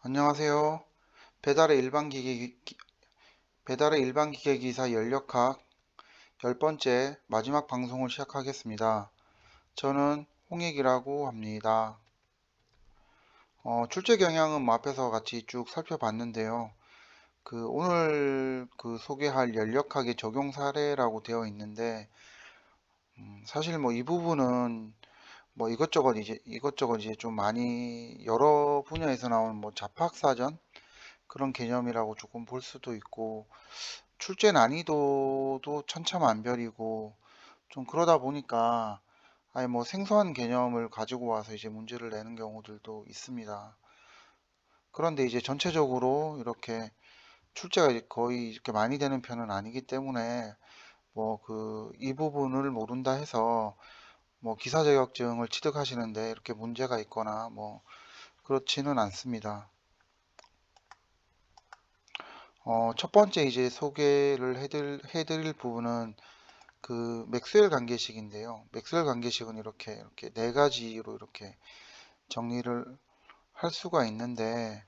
안녕하세요. 배달의 일반 기계 기사 연력학 10번째 마지막 방송을 시작하겠습니다. 저는 홍익이라고 합니다. 출제 경향은 뭐 앞에서 같이 쭉 살펴봤는데요. 오늘 소개할 연력학의 적용 사례라고 되어 있는데, 사실 뭐 이 부분은 뭐 이것저것 이제 좀 많이 여러 분야에서 나오는 뭐 잡학사전 그런 개념이라고 조금 볼 수도 있고, 출제 난이도도 천차만별이고 좀 그러다 보니까 아예 뭐 생소한 개념을 가지고 와서 이제 문제를 내는 경우들도 있습니다. 그런데 이제 전체적으로 이렇게 출제가 이제 거의 이렇게 많이 되는 편은 아니기 때문에 뭐 이 부분을 모른다 해서 뭐 기사 자격증을 취득하시는데 이렇게 문제가 있거나 뭐 그렇지는 않습니다. 첫 번째 이제 소개를 해드릴 부분은 맥스웰 관계식인데요. 맥스웰 관계식은 이렇게 네 가지로 이렇게 정리를 할 수가 있는데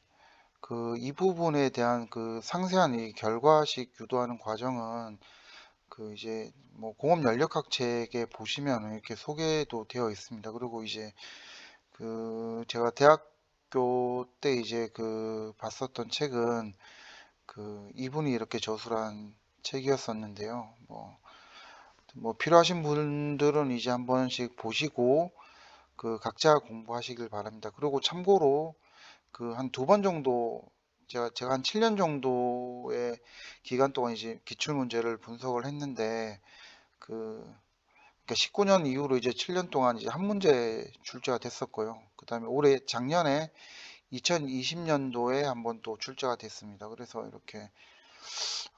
이 부분에 대한 상세한 이 결과식 유도하는 과정은 이제 뭐 공업 연력학 책에 보시면 이렇게 소개도 되어 있습니다. 그리고 이제 제가 대학교 때 이제 봤었던 책은 이분이 이렇게 저술한 책이었었는데요. 뭐 필요하신 분들은 이제 한 번씩 보시고 각자 공부하시길 바랍니다. 그리고 참고로 한 두 번 정도 제가 한 7년 정도의 기간 동안 이제 기출 문제를 분석을 했는데 그러니까 19년 이후로 이제 7년 동안 이제 한 문제 출제가 됐었고요. 그다음에 올해 작년에 2020년도에 한번 또 출제가 됐습니다. 그래서 이렇게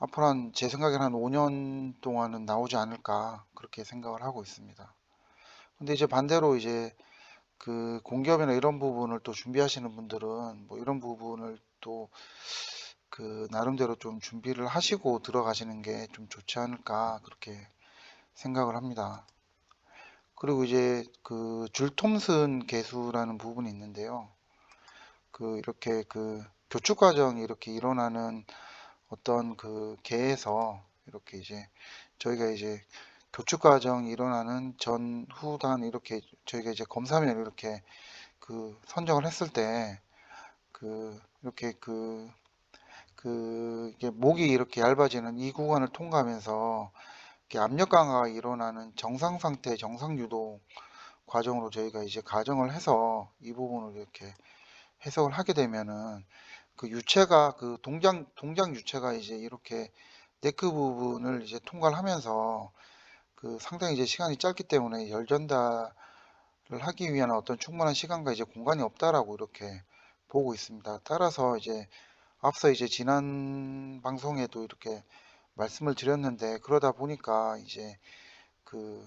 앞으로 제 생각에는 한 5년 동안은 나오지 않을까 그렇게 생각을 하고 있습니다. 근데 이제 반대로 이제 공기업이나 이런 부분을 또 준비하시는 분들은 뭐 이런 부분을 또 나름대로 좀 준비를 하시고 들어가시는 게 좀 좋지 않을까 그렇게 생각을 합니다. 그리고 이제 줄 톰슨 계수라는 부분이 있는데요. 이렇게 교축 과정이 이렇게 일어나는 어떤 계에서 이렇게 이제 저희가 이제 교축 과정이 일어나는 전후단 이렇게 저희가 이제 검사면을 이렇게 선정을 했을 때 이렇게 이게 목이 이렇게 얇아지는 이 구간을 통과하면서 이렇게 압력 강화가 일어나는 정상 상태 정상 유도 과정으로 저희가 이제 가정을 해서 이 부분을 이렇게 해석을 하게 되면은 유체가 동작 유체가 이제 이렇게 네크 부분을 이제 통과를 하면서 상당히 이제 시간이 짧기 때문에 열 전달을 하기 위한 어떤 충분한 시간과 이제 공간이 없다라고 이렇게 보고 있습니다. 따라서 이제 앞서 이제 지난 방송에도 이렇게 말씀을 드렸는데 그러다 보니까 이제 그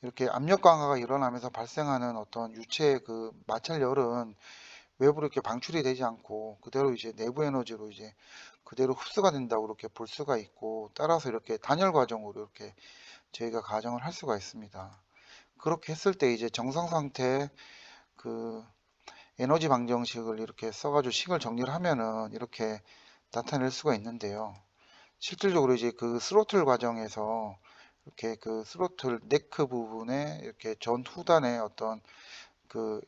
이렇게 압력 강화가 일어나면서 발생하는 어떤 유체의 마찰열은 외부로 이렇게 방출이 되지 않고 그대로 이제 내부 에너지로 이제 그대로 흡수가 된다고 이렇게 볼 수가 있고 따라서 이렇게 단열 과정으로 이렇게 저희가 가정을 할 수가 있습니다. 그렇게 했을 때 이제 정상 상태 그 에너지 방정식을 이렇게 써가지고 식을 정리를 하면은 이렇게 나타낼 수가 있는데요. 실질적으로 이제 스로틀 과정에서 이렇게 스로틀 네크 부분에 이렇게 전후단의 어떤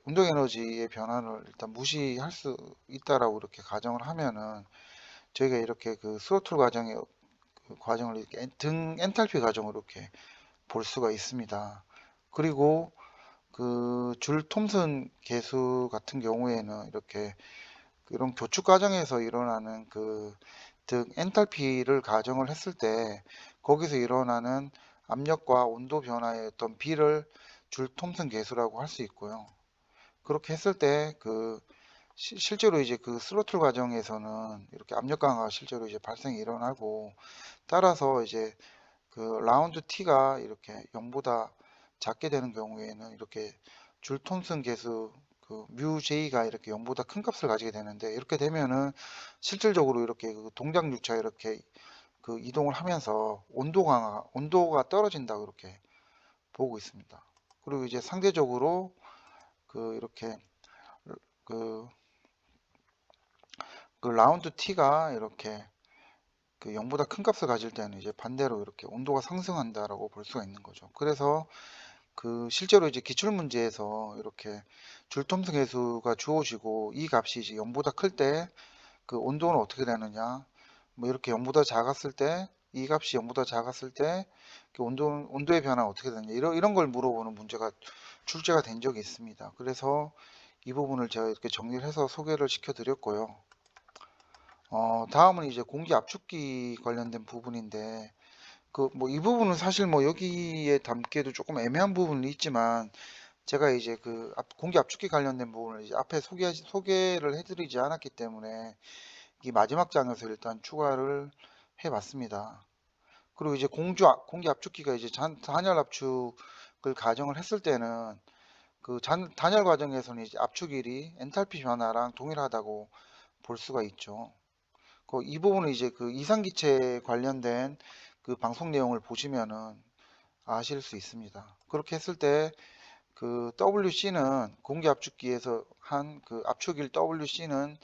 운동 에너지의 변화를 일단 무시할 수 있다라고 이렇게 가정을 하면은 저희가 이렇게 스로틀 과정의 과정을 이렇게 등 엔탈피 과정으로 이렇게 볼 수가 있습니다. 그리고 줄 톰슨 계수 같은 경우에는 이렇게 이런 교축 과정에서 일어나는 등 엔탈피를 가정을 했을 때 거기서 일어나는 압력과 온도 변화의 어떤 비를 줄 톰슨 계수라고 할 수 있고요. 그렇게 했을 때 실제로 이제 스로틀 과정에서는 이렇게 압력 강화가 실제로 이제 발생이 일어나고 따라서 이제 라운드 T가 이렇게 0보다 작게 되는 경우에는 이렇게 줄 톰슨 계수 뮤 J가 이렇게 0보다 큰 값을 가지게 되는데 이렇게 되면은 실질적으로 이렇게 동작 유차 이렇게 이동을 하면서 온도가 떨어진다고 이렇게 보고 있습니다. 그리고 이제 상대적으로 이렇게 그 그 라운드 T가 이렇게 그 0보다 큰 값을 가질 때는 이제 반대로 이렇게 온도가 상승한다라고 볼 수가 있는 거죠. 그래서 그 실제로 이제 기출 문제에서 이렇게 줄톰슨 계수가 주어지고 이 값이 이제 0보다 클 때 그 온도는 어떻게 되느냐, 뭐 이렇게 0보다 작았을 때 이 값이 0보다 작았을 때 그 온도의 변화 어떻게 되느냐, 이런 걸 물어보는 문제가 출제가 된 적이 있습니다. 그래서 이 부분을 제가 이렇게 정리를 해서 소개를 시켜 드렸고요. 다음은 이제 공기 압축기 관련된 부분인데, 그 뭐 이 부분은 사실 뭐 여기에 담기에도 조금 애매한 부분은 있지만, 제가 이제 그 공기 압축기 관련된 부분을 이제 앞에 소개를 해드리지 않았기 때문에 이 마지막 장에서 일단 추가를 해봤습니다. 그리고 이제 공기 압축기가 이제 단열 압축을 가정을 했을 때는 그 단열 과정에서는 이제 압축일이 엔탈피 변화랑 동일하다고 볼 수가 있죠. 이 부분은 이제 그 이상기체 관련된 그 방송 내용을 보시면은 아실 수 있습니다. 그렇게 했을 때 그 WC는 공기 압축기에서 한 그 압축일 WC는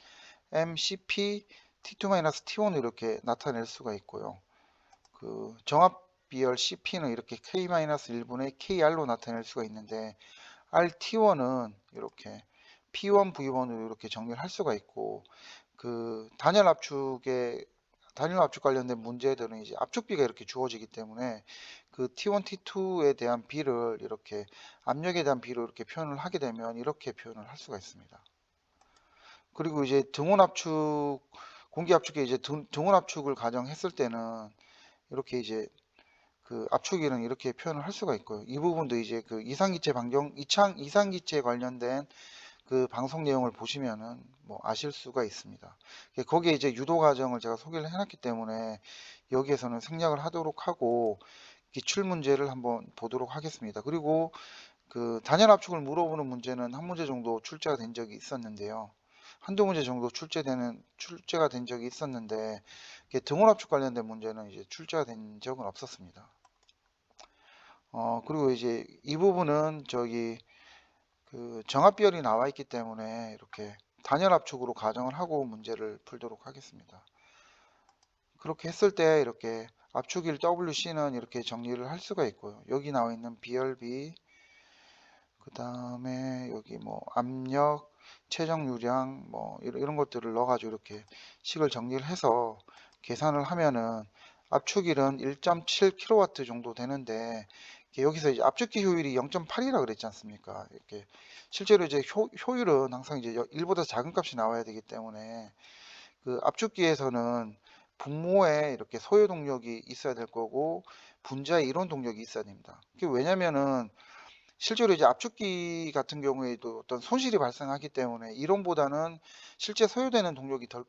MCP T2-T1 이렇게 나타낼 수가 있고요. 그 정압 비열 CP는 이렇게 K-1분의 KR로 나타낼 수가 있는데, RT1은 이렇게 P1 V1으로 이렇게 정리를 할 수가 있고, 그 단열 압축 관련된 문제들은 이제 압축비가 이렇게 주어지기 때문에 그 T1, T2에 대한 비를 이렇게 압력에 대한 비로 이렇게 표현을 하게 되면 이렇게 표현을 할 수가 있습니다. 그리고 이제 등온 압축, 공기 압축에 이제 등온 압축을 가정했을 때는 이렇게 이제 그 압축일은 이렇게 표현을 할 수가 있고요. 이 부분도 이제 그 이상기체 관련된 그 방송 내용을 보시면은 뭐 아실 수가 있습니다. 거기에 이제 유도 과정을 제가 소개를 해놨기 때문에 여기에서는 생략을 하도록 하고 기출 문제를 한번 보도록 하겠습니다. 그리고 그 단열 압축을 물어보는 문제는 한 문제 정도 출제가 된 적이 있었는데요. 한두 문제 정도 출제가 된 적이 있었는데, 등원 압축 관련된 문제는 이제 출제가 된 적은 없었습니다. 그리고 이제 이 부분은 저기 그 정합비열이 나와 있기 때문에 이렇게 단열 압축으로 가정을 하고 문제를 풀도록 하겠습니다. 그렇게 했을 때 이렇게 압축일 WC는 이렇게 정리를 할 수가 있고요. 여기 나와 있는 비열비, 그 다음에 여기 뭐 압력, 최적 유량 뭐 이런 것들을 넣어가지고 이렇게 식을 정리를 해서 계산을 하면은 압축일은 1.7kW 정도 되는데, 여기서 이제 압축기 효율이 0.8이라 그랬지 않습니까? 이렇게 실제로 이제 효율은 항상 이제 1보다 작은 값이 나와야 되기 때문에 그 압축기에서는 분모에 이렇게 소요 동력이 있어야 될 거고 분자에 이론 동력이 있어야 됩니다. 그게 왜냐면은 실제로 이제 압축기 같은 경우에도 어떤 손실이 발생하기 때문에 이론보다는 실제 소요되는 동력이 더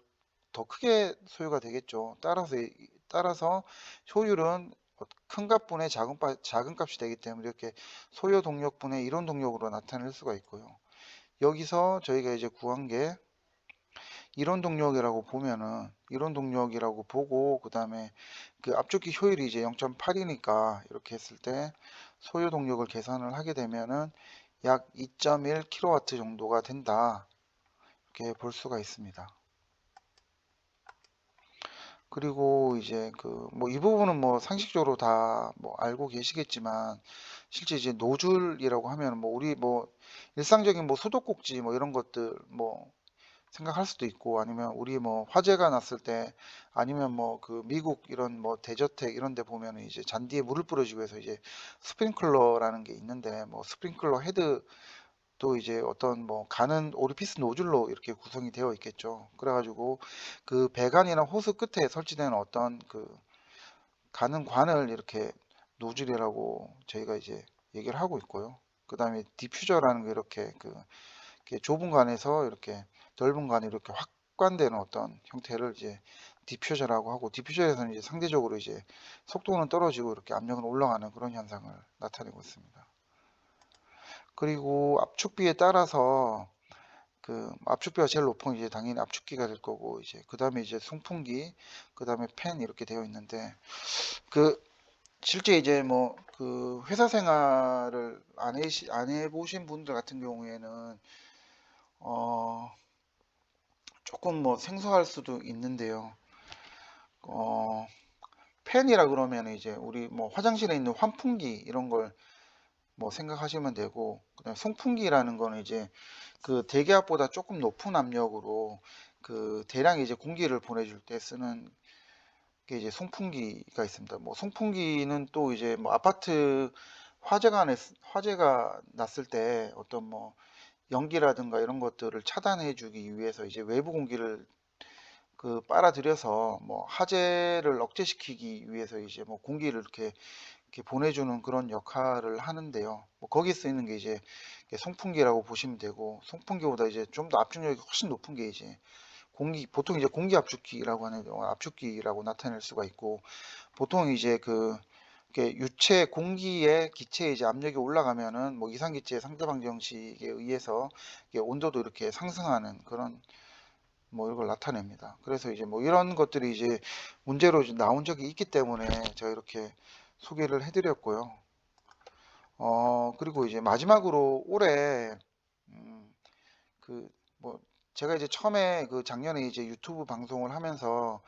크게 소요가 되겠죠. 따라서 효율은 큰 값분의 작은 값이 되기 때문에 이렇게 소요 동력분의 이론 동력으로 나타낼 수가 있고요. 여기서 저희가 이제 구한 게 이론 동력이라고 보면은 이론 동력이라고 보고, 그 다음에 그 압축기 효율이 이제 0.8이니까 이렇게 했을 때 소요 동력을 계산을 하게 되면은 약 2.1kW 정도가 된다, 이렇게 볼 수가 있습니다. 그리고 이제 그 뭐 이 부분은 뭐 상식적으로 다 뭐 알고 계시겠지만, 실제 이제 노즐이라고 하면 뭐 우리 뭐 일상적인 뭐 수도꼭지 뭐 이런 것들 뭐 생각할 수도 있고, 아니면 우리 뭐 화재가 났을 때, 아니면 뭐 그 미국 이런 뭐 대저택 이런 데 보면은 이제 잔디에 물을 뿌려주기 위해서 이제 스프링클러라는 게 있는데, 뭐 스프링클러 헤드 또 이제 어떤 뭐 가는 오리피스 노즐로 이렇게 구성이 되어 있겠죠. 그래가지고 그 배관이나 호스 끝에 설치되는 어떤 그 가는 관을 이렇게 노즐이라고 저희가 이제 얘기를 하고 있고요. 그 다음에 디퓨저라는 게 이렇게 좁은 관에서 이렇게 넓은 관이 이렇게 확관되는 어떤 형태를 이제 디퓨저라고 하고, 디퓨저에서는 이제 상대적으로 이제 속도는 떨어지고 이렇게 압력은 올라가는 그런 현상을 나타내고 있습니다. 그리고 압축비에 따라서 그 압축비가 제일 높은 이제 당연히 압축기가 될 거고, 이제 그 다음에 이제 송풍기, 그 다음에 팬 이렇게 되어 있는데, 그 실제 이제 뭐 그 회사 생활을 안 해보신 분들 같은 경우에는 어 조금 뭐 생소할 수도 있는데요. 어, 펜이라 그러면 이제 우리 뭐 화장실에 있는 환풍기 이런 걸 뭐 생각하시면 되고, 그다음에 송풍기라는 거는 이제 그 대기압보다 조금 높은 압력으로 그 대량 이제 공기를 보내줄 때 쓰는 게 이제 송풍기가 있습니다. 뭐 송풍기는 또 이제 뭐 아파트 화재가 났을 때 어떤 뭐 연기라든가 이런 것들을 차단해 주기 위해서 이제 외부 공기를 그 빨아들여서 뭐 화재를 억제시키기 위해서 이제 뭐 공기를 이렇게 보내주는 그런 역할을 하는데요. 뭐 거기 쓰이는 게 이제 송풍기라고 보시면 되고, 송풍기보다 이제 좀 더 압축력이 훨씬 높은 게 이제 보통 이제 공기 압축기라고 하는 압축기라고 나타낼 수가 있고, 보통 이제 이렇게 유체 공기의 기체의 이제 압력이 올라가면은 뭐 이상기체 상대방 정식에 의해서 이게 온도도 이렇게 상승하는 그런 뭐 이걸 나타냅니다. 그래서 이제 뭐 이런 것들이 이제 문제로 나온 적이 있기 때문에 제가 이렇게 소개를 해드렸고요. 그리고 이제 마지막으로 올해 음, 그 뭐 제가 이제 처음에 그 작년에 이제 유튜브 방송을 하면서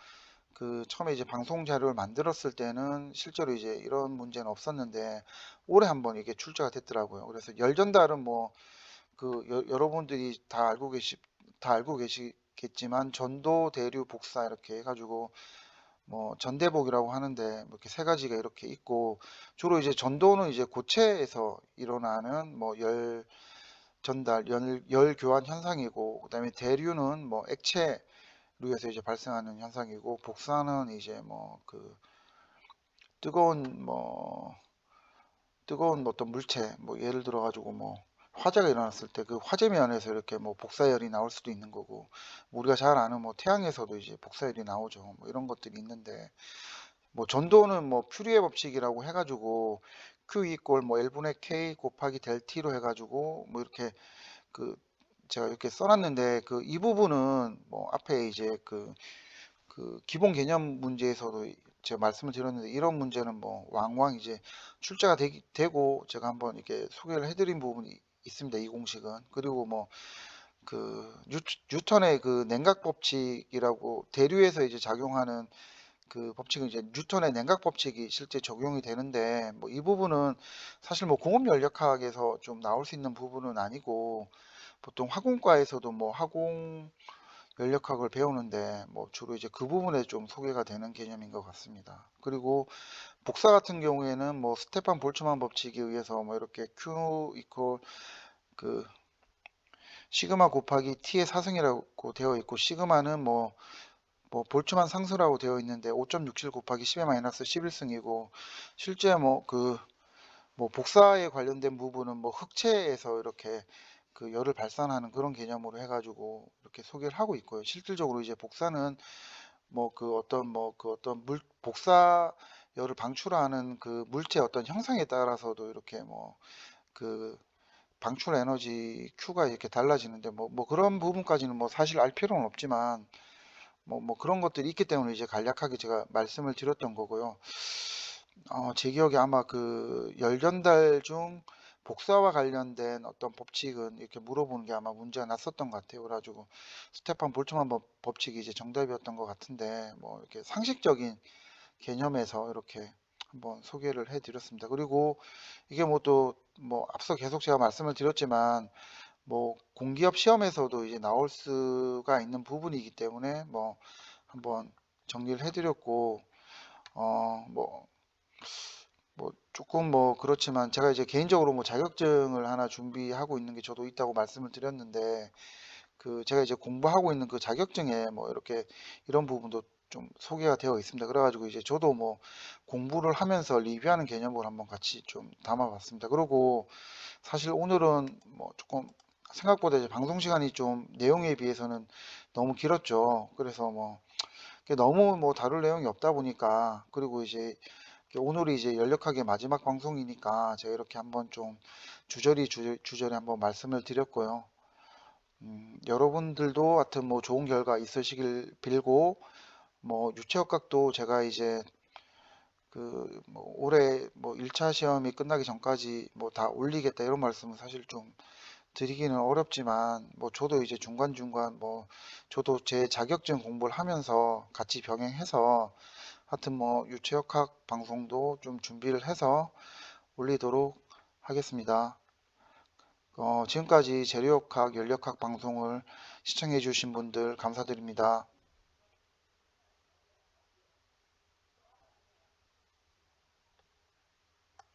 그 처음에 이제 방송 자료를 만들었을 때는 실제로 이제 이런 문제는 없었는데 올해 한번 이게 출제가 됐더라고요. 그래서 열 전달은 뭐 그 여러분들이 다 알고 계시겠지만 전도, 대류, 복사 이렇게 해가지고 뭐 전대복이라고 하는데 뭐 이렇게 세 가지가 이렇게 있고, 주로 이제 전도는 이제 고체에서 일어나는 뭐 열 전달, 열 교환 현상이고, 그다음에 대류는 뭐 액체류에서 이제 발생하는 현상이고, 복사는 이제 뭐 그 뜨거운 뭐 뜨거운 어떤 물체, 뭐 예를 들어 가지고 뭐 화재가 일어났을 때 그 화재면에서 이렇게 뭐 복사열이 나올 수도 있는 거고, 뭐 우리가 잘 아는 뭐 태양에서도 이제 복사열이 나오죠. 뭐 이런 것들이 있는데, 뭐 전도는 뭐 퓨리의 법칙이라고 해가지고 Q 이꼴 뭐 L분의 K 곱하기 델 T로 해가지고 뭐 이렇게 그 제가 이렇게 써놨는데, 그 이 부분은 뭐 앞에 이제 그 기본 개념 문제에서도 제가 말씀을 드렸는데, 이런 문제는 뭐 왕왕 이제 출제가 되고 제가 한번 이렇게 소개를 해드린 부분이 있습니다. 이 공식은. 그리고 뭐 그 뉴턴의 그 냉각 법칙이라고 대류에서 이제 작용하는 그 법칙은 이제 뉴턴의 냉각 법칙이 실제 적용이 되는데, 뭐 이 부분은 사실 뭐 공업 연력학에서 좀 나올 수 있는 부분은 아니고, 보통 화공과에서도 뭐 화공 연력학을 배우는데 뭐 주로 이제 그 부분에 좀 소개가 되는 개념인 것 같습니다. 그리고 복사 같은 경우에는 뭐 스테판 볼츠만 법칙에 의해서 뭐 이렇게 Q 이퀄 그 시그마 곱하기 T의 사승이라고 되어 있고, 시그마는 뭐 볼츠만 상수라고 되어 있는데 5.67 곱하기 10의 마이너스 11승이고, 실제 뭐 복사에 관련된 부분은 뭐 흑체에서 이렇게 그 열을 발산하는 그런 개념으로 해가지고 이렇게 소개를 하고 있고요. 실질적으로 이제 복사는 뭐 그 어떤 복사 열을 방출하는 그 물체 어떤 형상에 따라서도 이렇게 뭐 그 방출 에너지 Q가 이렇게 달라지는데, 뭐 그런 부분까지는 뭐 사실 알 필요는 없지만 뭐 그런 것들이 있기 때문에 이제 간략하게 제가 말씀을 드렸던 거고요. 제 기억에 아마 그 열전달 중 복사와 관련된 어떤 법칙은 이렇게 물어보는 게 아마 문제가 났었던 것 같아요. 그래가지고 스테판 볼츠만 법칙이 이제 정답이었던 것 같은데, 뭐 이렇게 상식적인 개념에서 이렇게 한번 소개를 해드렸습니다. 그리고 이게 뭐 또 뭐 앞서 계속 제가 말씀을 드렸지만 뭐 공기업 시험에서도 이제 나올 수가 있는 부분이기 때문에 뭐 한번 정리를 해드렸고, 뭐 조금 뭐 그렇지만 제가 이제 개인적으로 뭐 자격증을 하나 준비하고 있는 게 저도 있다고 말씀을 드렸는데, 그 제가 이제 공부하고 있는 그 자격증에 뭐 이렇게 이런 부분도 좀 소개가 되어 있습니다. 그래가지고 이제 저도 뭐 공부를 하면서 리뷰하는 개념으로 한번 같이 좀 담아봤습니다. 그리고 사실 오늘은 뭐 조금 생각보다 이제 방송 시간이 좀 내용에 비해서는 너무 길었죠. 그래서 뭐 너무 뭐 다룰 내용이 없다 보니까, 그리고 이제 오늘이 이제 연력하게 마지막 방송이니까 제가 이렇게 한번 좀 주저리 한번 말씀을 드렸고요. 여러분들도 하여튼 뭐 좋은 결과 있으시길 빌고, 뭐 유체역학도 제가 이제 그 뭐 올해 뭐 1차 시험이 끝나기 전까지 뭐 다 올리겠다 이런 말씀은 사실 좀 드리기는 어렵지만 뭐 저도 이제 중간중간 뭐 저도 제 자격증 공부를 하면서 같이 병행해서 하여튼 뭐 유체역학 방송도 좀 준비를 해서 올리도록 하겠습니다. 지금까지 재료역학, 연력학 방송을 시청해 주신 분들 감사드립니다.